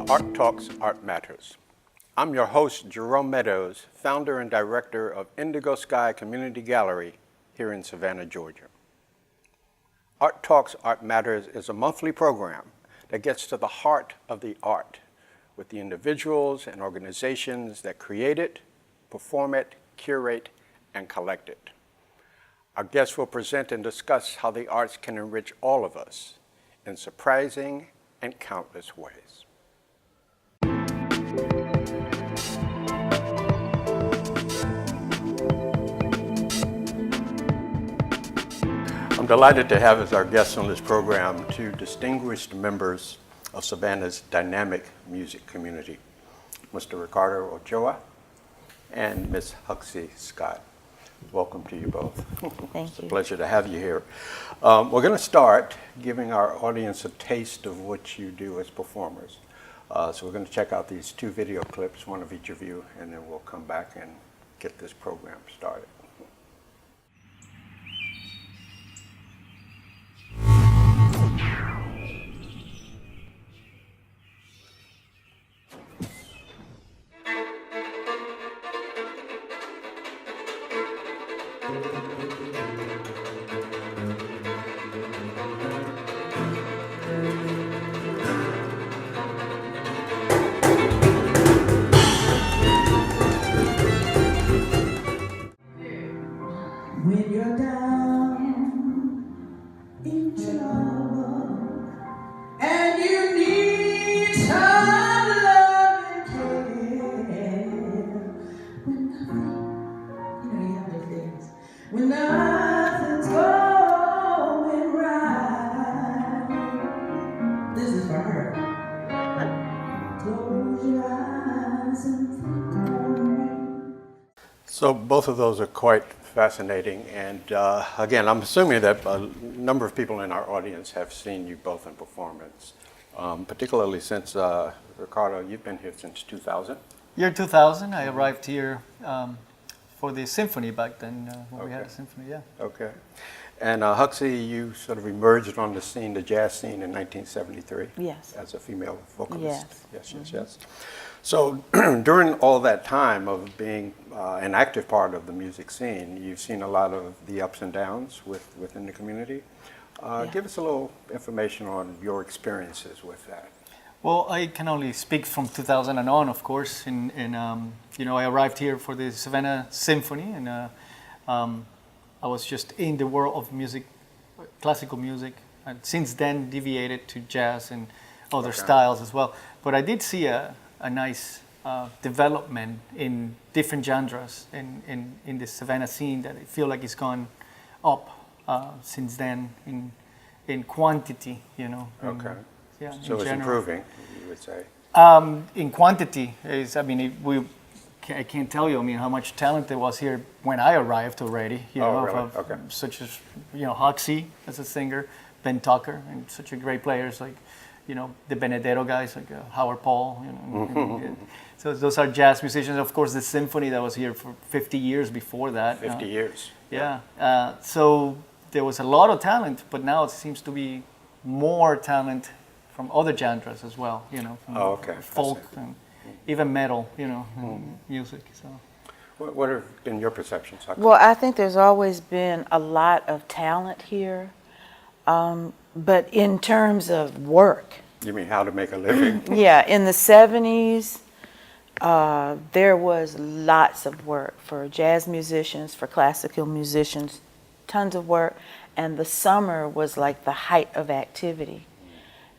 Art Talks, Art Matters. I'm your host, Jerome Meadows, founder and director of Indigo Sky Community Gallery here in Savannah, Georgia. Art Talks, Art Matters is a monthly program that gets to the heart of the art with the individuals and organizations that create it, perform it, curate, and collect it. Our guests will present and discuss how the arts can enrich all of us in surprising and countless ways. I'm delighted to have as our guests on this program two distinguished members of Savannah's dynamic music community, Mr. Ricardo Ochoa and Ms. Huxley Scott. Welcome to you both. Thank It's you. a pleasure to have you here. We're going to start giving our audience a taste of what you do as performers. So we're going to check out these two video clips, one of each of you, and then we'll come back and get this program started. When you're down in trouble and you need some love and care, when nothing, you have those days, when nothing's going right, this is for her. Close your eyes and think on me. So both of those are quite fascinating, and again, I'm assuming that a number of people in our audience have seen you both in performance, particularly since, Ricardo, you've been here since 2000? Year 2000, I arrived here for the symphony back then, when we had a symphony, yeah. Okay. And Huxley, you sort of emerged on the scene, the jazz scene in 1973. Yes. As a female vocalist. Yes. Yes, yes, yes. So during all that time of being an active part of the music scene, you've seen a lot of the ups and downs within the community. Give us a little information on your experiences with that. Well, I can only speak from 2000 and on, of course. You know, I arrived here for the Savannah Symphony, and I was just in the world of music, classical music, and since then deviated to jazz and other styles as well. But I did see a nice development in different genres in the Savannah scene that I feel like it's gone up since then in quantity, you know. Okay. Yeah, So it's improving, you would say. In quantity, I mean, I can't tell you, I mean, how much talent there was here when I arrived already. You know, really? of Okay. such as, you know, Huxley as a singer, Ben Tucker, and such a great players like, you know, the Benedetto guys like Howard Paul. You know, and so those are jazz musicians. Of course, the symphony that was here for 50 years before that. 50 years. Yeah. So there was a lot of talent, but now it seems to be more talent from other genres as well. You know, from folk and even metal. You know, music. So. What have been your perceptions? Well, I think there's always been a lot of talent here, but in terms of work. You mean how to make a living? Yeah, in the 70s, there was lots of work for jazz musicians, for classical musicians, tons of work, and the summer was like the height of activity.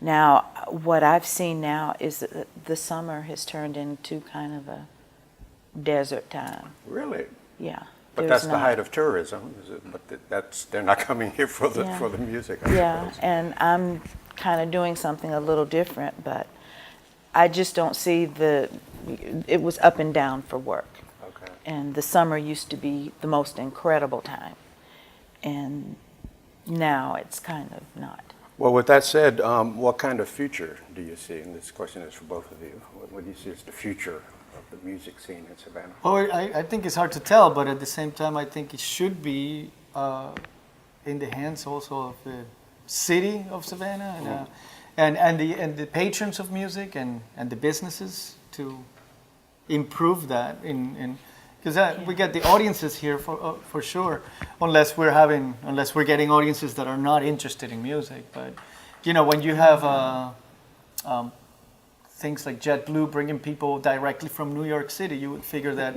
Now, what I've seen now is that the summer has turned into kind of a desert time. Really? Yeah. But that's the height of tourism, is it? But they're not coming here for the music, I suppose. And I'm kind of doing something a little different, but I just don't see it was up and down for work. Okay. And the summer used to be the most incredible time. And now it's kind of not. Well, with that said, what kind of future do you see? And this question is for both of you. What do you see as the future of the music scene in Savannah? Oh, I think it's hard to tell, but at the same time, I think it should be in the hands also of the city of Savannah and the patrons of music and the businesses to improve that in because we get the audiences here for sure, unless we're getting audiences that are not interested in music. But you know, when you have things like JetBlue bringing people directly from New York City, you would figure that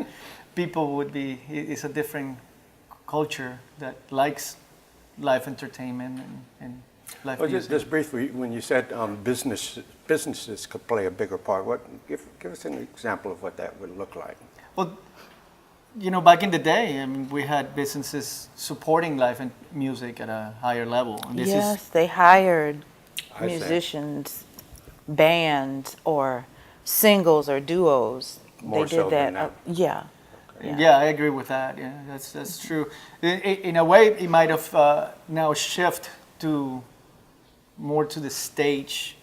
people would be, it's a different culture that likes live entertainment and live Well, music. just briefly, when you said businesses could play a bigger part, give us an example of what that would look like. Well, you know, back in the day, I mean, we had businesses supporting live and music at a higher level. And this Yes, they hired I see. musicians, bands, or singles or duos. More they so did than that. now. Yeah. Yeah, I agree with that. Yeah, that's true. In a way, it might have now shift to more to the stage,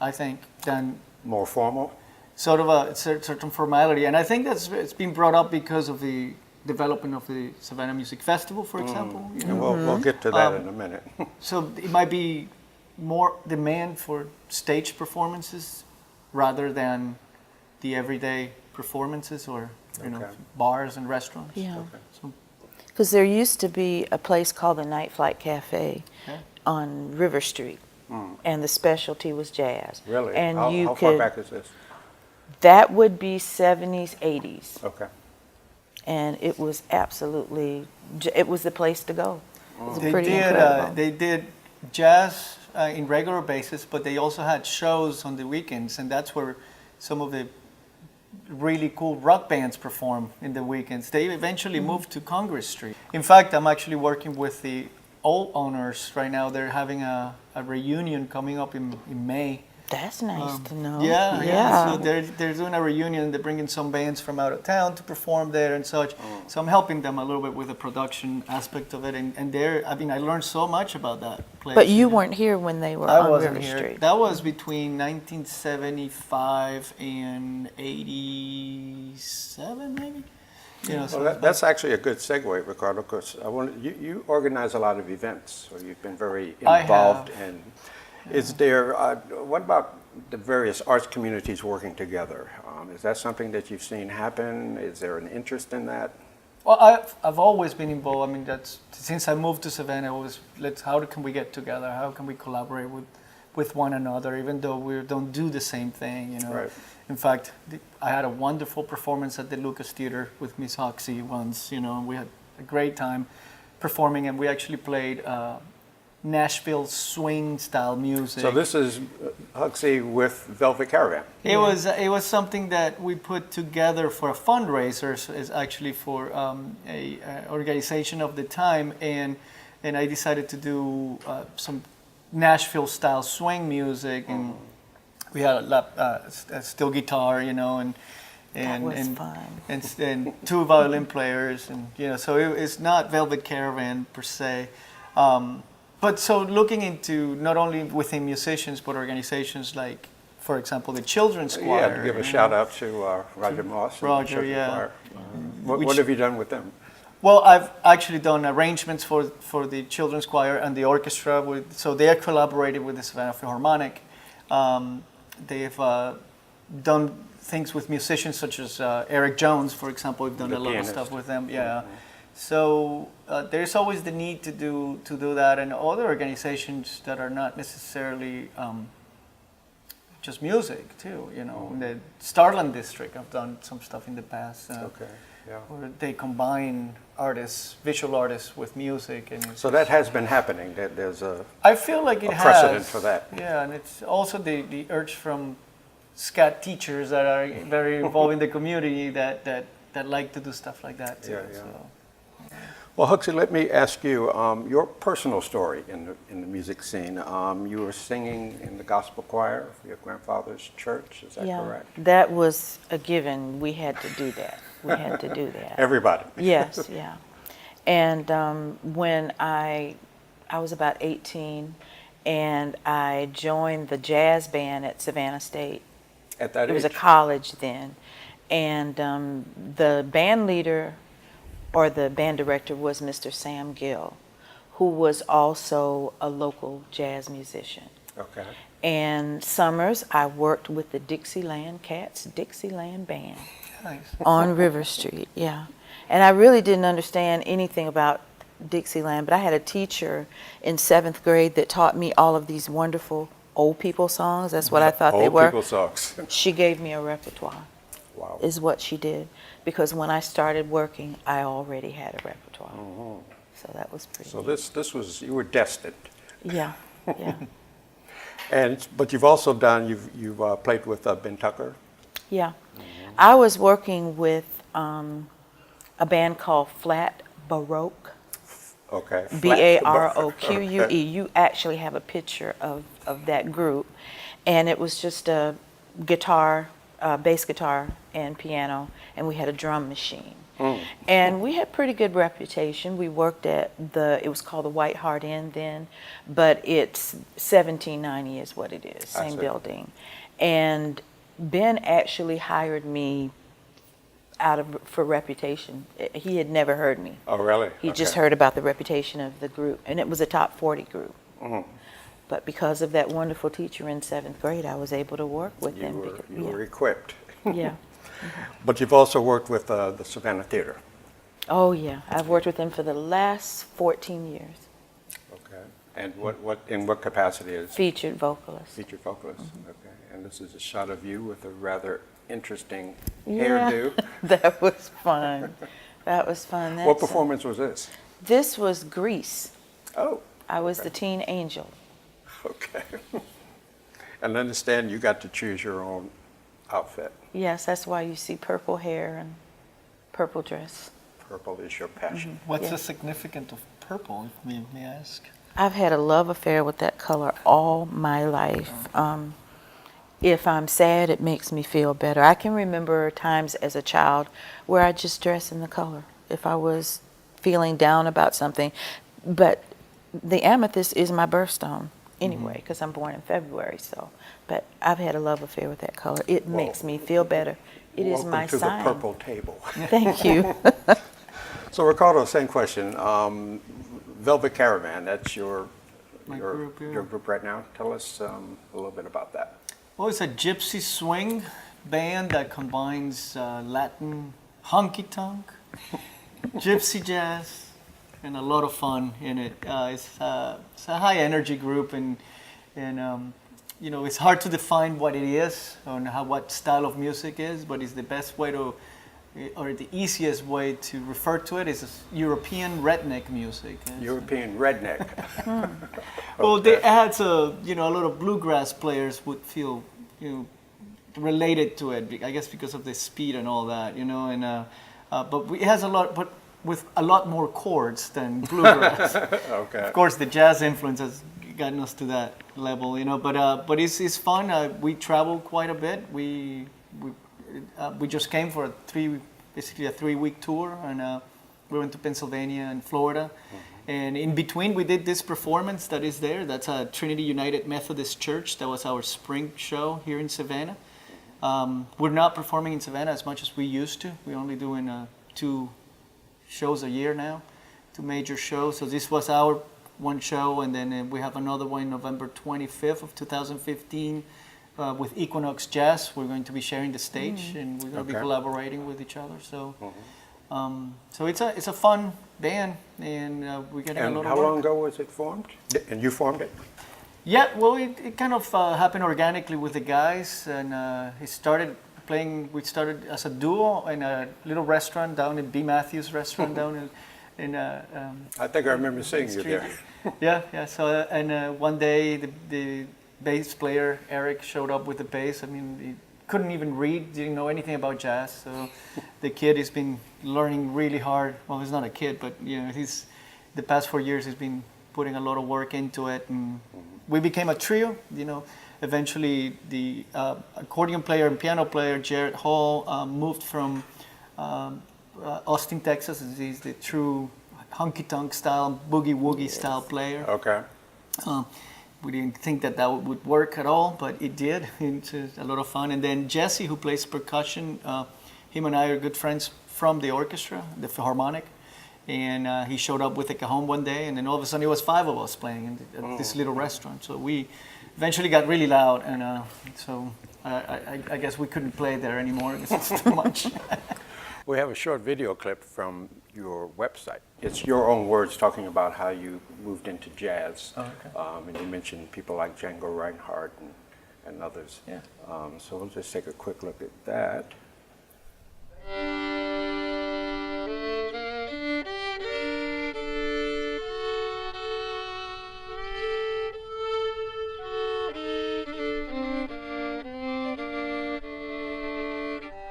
I think, than More formal? sort of a certain formality. And I think it's been brought up because of the development of the Savannah Music Festival, for example. You know? And we'll get to that in a minute. So it might be more demand for stage performances rather than the everyday performances or Okay. bars and restaurants. Yeah. Okay. So, Because there used to be a place called the Night Flight Cafe Okay. on River Street, and the specialty was jazz. Really? And How you far could. back is this? That would be 70s, 80s, Okay. and it was absolutely. It was the place to go. It was they pretty did incredible. they did jazz in regular basis, but they also had shows on the weekends, and that's where some of the really cool rock bands perform in the weekends. They eventually moved to Congress Street. In fact, I'm actually working with the old owners right now. They're having a reunion coming up in May. That's nice to know. Yeah. So they're doing a reunion. They're bringing some bands from out of town to perform there and such. So I'm helping them a little bit with the production aspect of it. And I learned so much about that place. But you weren't here when they were I on wasn't River here. Street. That was between 1975 and 87, maybe. You know, so Well, that's actually a good segue, Ricardo, because you organize a lot of events, so you've been very I involved have. in. Is there, what about the various arts communities working together? Is that something that you've seen happen? Is there an interest in that? Well, I've always been involved. I mean, that's since I moved to Savannah. How can we get together? How can we collaborate with one another, even though we don't do the same thing? You know. Right. In fact, I had a wonderful performance at the Lucas Theater with Miss Hoxie once. You know, and we had a great time performing, and we actually played Nashville swing style music. So this is Huxley with Velvet Caravan. It was something that we put together for a fundraiser. So it's actually for a organization of the time, and I decided to do some Nashville style swing music, and we had a steel guitar, you know, and was fun. and two violin players, and you know, so it's not Velvet Caravan per se. But so looking into not only within musicians, but organizations like, for example, the Children's Choir. Yeah, to give a you shout know. out to Roger Moss. and Roger, Children's yeah. Choir. What Which- have you done with them? Well, I've actually done arrangements for the Children's Choir and the orchestra. So they have collaborated with the Savannah Philharmonic. They've done things with musicians such as Eric Jones, for example. We've done The a lot pianist. of stuff with them. Yeah. So there's always the need to do that, and other organizations that are not necessarily just music too. You know, in the Starland District, I've done some stuff in the past. Okay, yeah. Where they combine artists, visual artists, with music, and So that has been happening. That there's a I feel like it a has precedent for that. Yeah, and it's also the urge from scat teachers that are very involved in the community that like to do stuff like that too. Yeah, yeah. So. Well, Huxley, let me ask you your personal story in the music scene. You were singing in the gospel choir for your grandfather's church. Is that correct? That was a given. We had to do that. We had to do that. Everybody. Yes, yeah. And when I was about 18, and I joined the jazz band at Savannah State. At that It was a age? college then, and the band leader or the band director was Mr. Sam Gill, who was also a local jazz musician. Okay. And summers, I worked with the Dixieland Cats Dixieland Band Nice. on River Street, yeah. And I really didn't understand anything about Dixieland, but I had a teacher in 7th grade that taught me all of these wonderful old people songs. That's what I thought they Old were. people songs. She gave me a repertoire, Wow. is what she did. Because when I started working, I already had a repertoire. So that was pretty So neat. this was, you were destined. Yeah, yeah, But you've also done, you've played with Ben Tucker. yeah. I was working with a band called Flat Baroque. Okay. Baroque. You actually have a picture of that group. And it was just a guitar, bass guitar and piano, and we had a drum machine. And we had pretty good reputation. We worked at it was called the White Hart Inn then, but it's 1790 is what it is, I same see. building. And Ben actually hired me for reputation. He had never heard me. Oh, really? He just Okay. heard about the reputation of the group, and it was a top 40 group. But because of that wonderful teacher in 7th grade, I was able to work with You them. were equipped. Yeah. But you've also worked with the Savannah Theater. Oh, yeah. I've worked with them for the last 14 years. Okay. And in what capacity is Featured vocalist. featured vocalist? Okay. And this is a shot of you with a rather interesting Yeah. hairdo. That was fun. That was fun. What performance was this? This was Grease. Oh, I was the teen angel. okay. And understand you got to choose your own outfit. Yes, that's why you see purple hair and purple dress. Purple is your passion. What's Yeah. the significance of purple, if may I ask? I've had a love affair with that color all my life. If I'm sad, it makes me feel better. I can remember times as a child where I just dress in the color if I was feeling down about something. But the amethyst is my birthstone anyway, because I'm born in February. So, but I've had a love affair with that color. It makes me feel better. It is Welcome my to sign. the purple table. Thank you. So Ricardo, same question. Velvet Caravan, that's your My your group, yeah. your group right now. Tell us a little bit about that. Well, it's a gypsy swing band that combines Latin honky-tonk, gypsy jazz, and a lot of fun in it. It's a high-energy group, and you know, it's hard to define what it is or what style of music is, but it's the best way to, or the easiest way to refer to it is European redneck music. European redneck. Well, they had a lot of bluegrass players would feel related to it. I guess because of the speed and all that, and but it has a lot, but with a lot more chords than bluegrass. Okay. Of course, the jazz influence has gotten us to that level, but it's fun. We travel quite a bit. We just came for basically a 3-week tour, and we went to Pennsylvania and Florida. And in between, we did this performance that is there. That's a Trinity United Methodist Church. That was our spring show here in Savannah. We're not performing in Savannah as much as we used to. We're only doing 2 shows a year now, 2 major shows. So this was our one show, and then we have another one November 25th of 2015 with Equinox Jazz. We're going to be sharing the stage, and we're going to be collaborating with each other. So, so it's a fun band, and we're getting a And lot how of work. long ago was it formed? And you formed it? Yeah, well, it kind of happened organically with the guys, and he started playing. We started as a duo in a little restaurant down in B. Matthews Restaurant down in I think I remember seeing you there. yeah. So and one day the bass player Eric showed up with the bass. I mean, he couldn't even read, didn't know anything about jazz. So the kid has been learning really hard. Well, he's not a kid, but he's the past 4 years he's been putting a lot of work into it, and we became a trio. Eventually the accordion player and piano player Jared Hall moved from Austin, Texas. He's the true honky-tonk style, boogie-woogie style player. Okay. We didn't think that would work at all, but it did. It's a lot of fun. And then Jesse, who plays percussion, him and I are good friends from the orchestra, the Philharmonic. And he showed up with a cajon one day, and then all of a sudden it was 5 of us playing in this little restaurant. So we eventually got really loud, and so I guess we couldn't play there anymore because it's too much. We have a short video clip from your website. It's your own words talking about how you moved into jazz. Oh, okay. And you mentioned people like Django Reinhardt and others. Yeah. So we'll just take a quick look at that.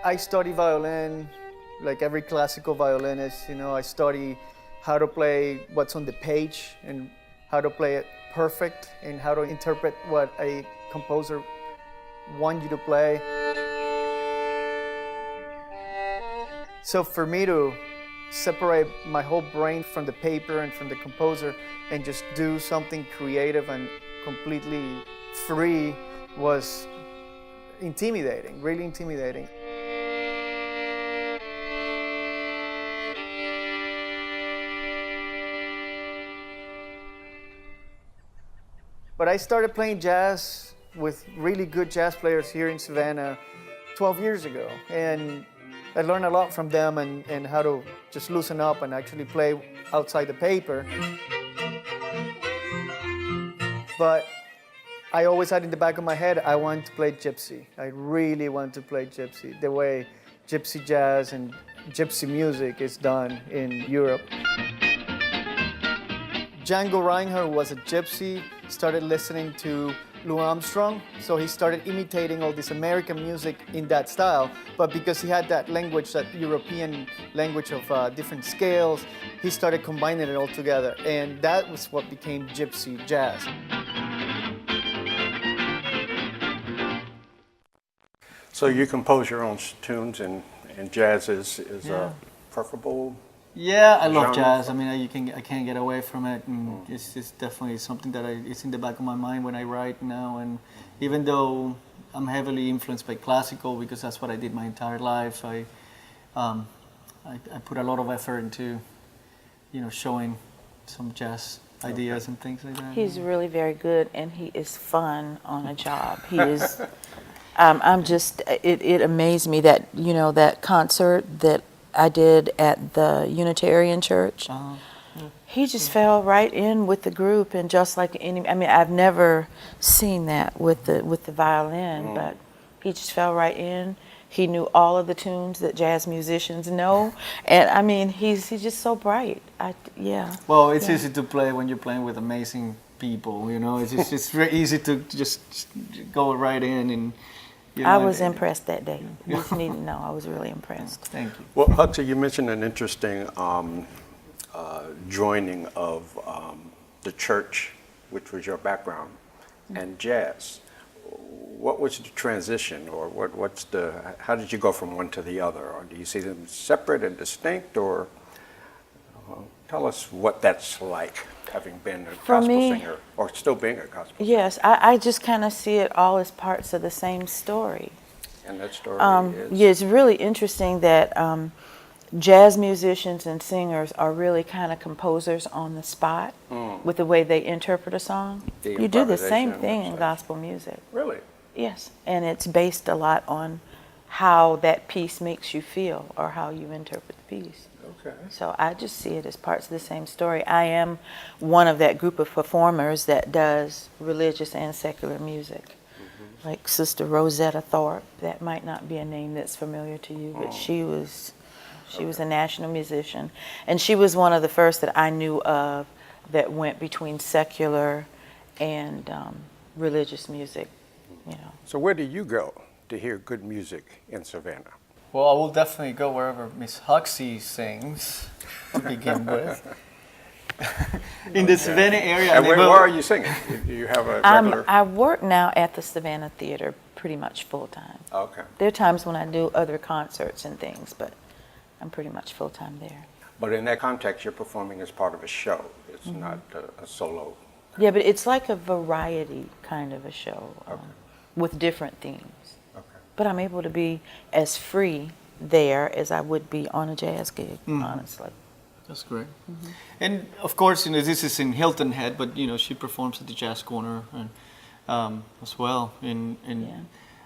I study violin like every classical violinist. I study how to play what's on the page and how to play it perfect and how to interpret what a composer wants you to play. So for me to separate my whole brain from the paper and from the composer and just do something creative and completely free was intimidating, really intimidating. But I started playing jazz with really good jazz players here in Savannah 12 years ago. And I learned a lot from them and how to just loosen up and actually play outside the paper. But I always had in the back of my head, I want to play gypsy. I really want to play gypsy, the way gypsy jazz and gypsy music is done in Europe. Django Reinhardt was a gypsy, started listening to Louis Armstrong, so he started imitating all this American music in that style, but because he had that language, that European language of different scales, he started combining it all together, and that was what became gypsy jazz. So you compose your own tunes, and jazz is Yeah. preferable. Yeah, I love Genre. jazz. I mean, I can't get away from it, and it's definitely something that it's in the back of my mind when I write now. And even though I'm heavily influenced by classical because that's what I did my entire life, I put a lot of effort into, showing some jazz ideas and things like that. He's really very good, and he is fun on a job. He is. It amazed me that that concert that I did at the Unitarian Church. He just fell right in with the group, and just like I've never seen that with the violin, but he just fell right in. He knew all of the tunes that jazz musicians know, and he's just so bright. Well, it's easy to play when you're playing with amazing people. It's very easy to just go right in and. I was impressed that day. You just need to know, I was really impressed. Thank you. Well, Huxley, you mentioned an interesting joining of the church, which was your background, and jazz. What was the transition, or how did you go from one to the other? Or do you see them separate and distinct, or tell us what that's like, having been a gospel singer, or still being a gospel singer. Yes, I just kind of see it all as parts of the same story. And that story is? Yeah, it's really interesting that jazz musicians and singers are really kind of composers on the spot with the way they interpret a song. You do the same thing in gospel music. Really? Yes, and it's based a lot on how that piece makes you feel or how you interpret the piece. Okay. So I just see it as parts of the same story. I am one of that group of performers that does religious and secular music. Like Sister Rosetta Thorpe, that might not be a name that's familiar to you, but she was a national musician. And she was one of the first that I knew of that went between secular and religious music, So where do you go to hear good music in Savannah? Well, I will definitely go wherever Miss Huxley sings to begin with. In the Savannah area. And where are you singing? Do you have a regular? I work now at the Savannah Theater pretty much full time. Okay. There are times when I do other concerts and things, but I'm pretty much full time there. But in that context, you're performing as part of a show. It's not a solo. Yeah, but it's like a variety kind of a show with different themes. Okay. But I'm able to be as free there as I would be on a jazz gig, honestly. That's great. And of course, this is in Hilton Head, but she performs at the Jazz Corner, and as well. And Yeah.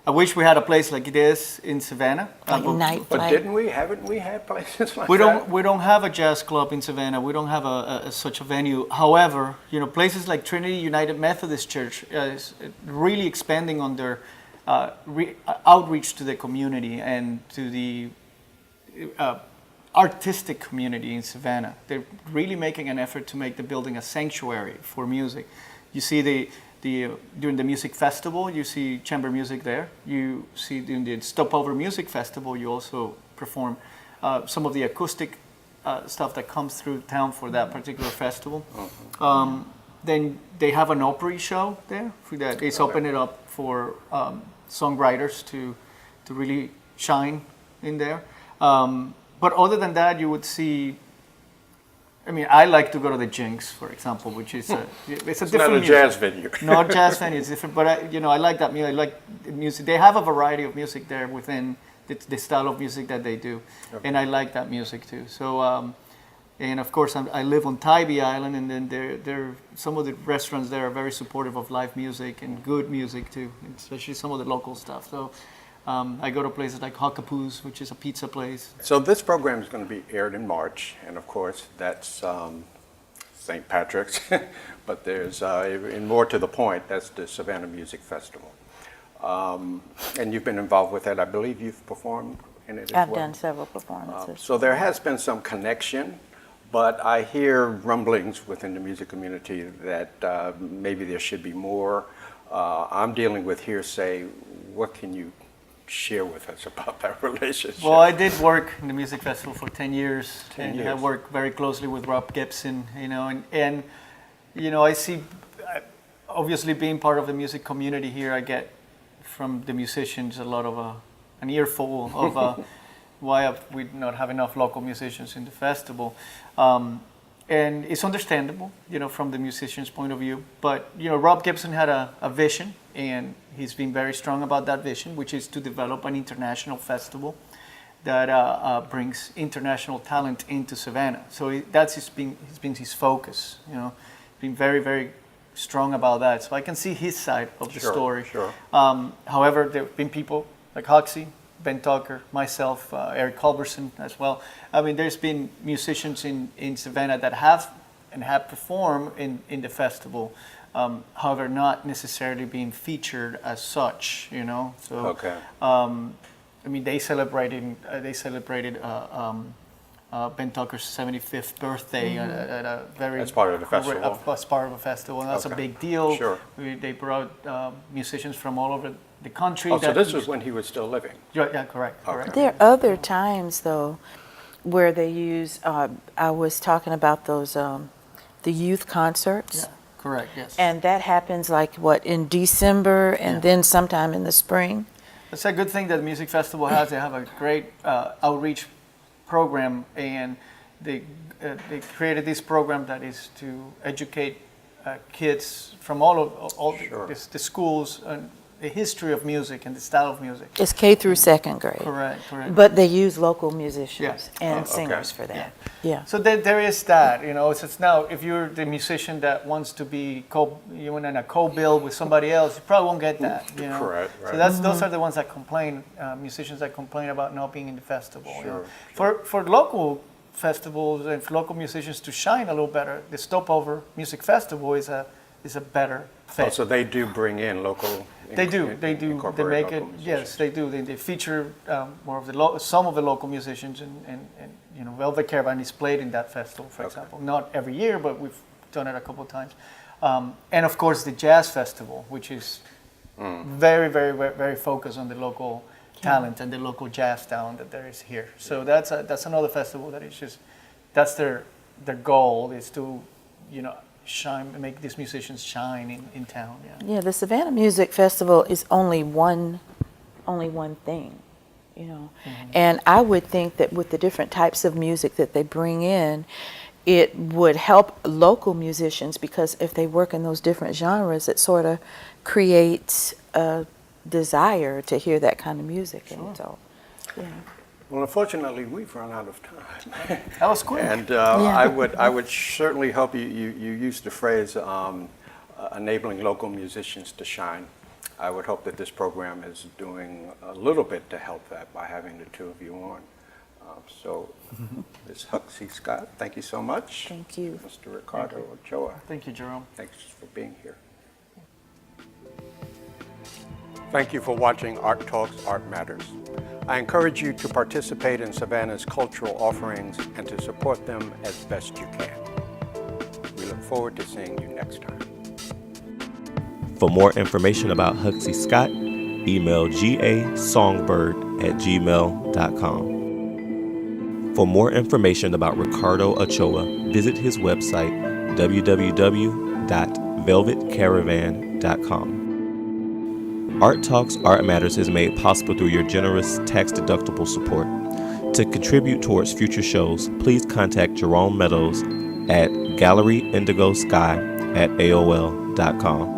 I wish we had a place like this in Savannah. Like But night But flight. didn't we? Haven't we had places like we that? don't have a jazz club in Savannah. We don't have such a venue. However, places like Trinity United Methodist Church is really expanding on their outreach to the community and to the artistic community in Savannah. They're really making an effort to make the building a sanctuary for music. You see during the music festival, you see chamber music there. You see during the Stopover Music Festival, you also perform some of the acoustic stuff that comes through town for that particular festival. Then they have an Opry show there that is opening it up for songwriters to really shine in there. But other than that, you would see. I mean, I like to go to the Jinx, for example, which is it's It's different not a music. jazz venue. Not jazz venue, it's different. But I like that music. I like the music. They have a variety of music there within the style of music that they do, and I like that music too. So, and of course, I live on Tybee Island, and then some of the restaurants there are very supportive of live music and good music too, especially some of the local stuff. So. I go to places like Huckapoo's, which is a pizza place. So this program is going to be aired in March, and of course that's St. Patrick's, but there's, and more to the point, that's the Savannah Music Festival. And you've been involved with that. I believe you've performed in it as I've well. done several performances. So there has been some connection, but I hear rumblings within the music community that maybe there should be more. I'm dealing with hearsay. What can you share with us about that relationship? Well, I did work in the music festival for 10 years, 10 and I years. worked very closely with Rob Gibson, and I see, obviously being part of the music community here, I get from the musicians a lot of an earful of why we not have enough local musicians in the festival. And it's understandable, from the musician's point of view. But, Rob Gibson had a vision, and he's been very strong about that vision, which is to develop an international festival that brings international talent into Savannah. So that's been his focus, been very, very strong about that. So I can see his side of the story. Sure. However, there have been people like Hoxie, Ben Tucker, myself, Eric Culberson as well. I mean, there's been musicians in Savannah that have performed in the festival, however, not necessarily being featured as such, So, Okay. I mean, they celebrated Ben Tucker's 75th birthday at a very As part of the festival. As part of a festival, and that's Okay. a big deal. Sure. They brought musicians from all over the country. Oh, so this was when he was still living? Yeah, correct. Okay. There are other times, though, where they use, I was talking about those, the youth concerts. Yeah, correct, yes. And that happens in December and Yeah. then sometime in the spring? It's a good thing that the music festival has. They have a great outreach program, and they created this program that is to educate kids from all Sure. the schools and the history of music and the style of music. It's K through second grade. Correct. But they use local musicians Yeah. and Oh, okay. singers for that. Yeah. So there is that, It's now, if you're the musician that wants to be in a co-bill with somebody else, you probably won't get that, Correct, So right. those are the ones that complain, musicians that complain about not being in the festival. Sure, For local festivals and for local musicians to shine a little better, the Stopover Music Festival is a better fit. Oh, so they do bring in local. They do. They incorporate make it. local musicians. Yes, they do. They feature more of some of the local musicians, and Velvet Caravan is played in that festival, for example. Not every year, but we've done it a couple of times. And of course, the Jazz Festival, which is very, very, very, very focused on the local talent and the local jazz talent that there is here. So that's another festival that is that's their goal is to shine, make these musicians shine in town. Yeah. Yeah, the Savannah Music Festival is only one thing, And I would think that with the different types of music that they bring in, it would help local musicians, because if they work in those different genres, it sort of creates a desire to hear that kind of music. Sure. And so, yeah. Well, unfortunately, we've run out of time. That was quick. And Yeah. I would certainly hope you used the phrase enabling local musicians to shine. I would hope that this program is doing a little bit to help that by having the two of you on. So, Ms. Huxley Scott, thank you so much. Thank you. Mr. Ricardo Ochoa, Thank you, Jerome. thanks for being here. Thank you for watching Art Talks, Art Matters. I encourage you to participate in Savannah's cultural offerings and to support them as best you can. We look forward to seeing you next time. For more information about Huxley Scott, email gasongbird@gmail.com. For more information about Ricardo Ochoa, visit his website, www.velvetcaravan.com. Art Talks, Art Matters is made possible through your generous tax-deductible support. To contribute towards future shows, please contact Jerome Meadows at galleryindigosky@aol.com.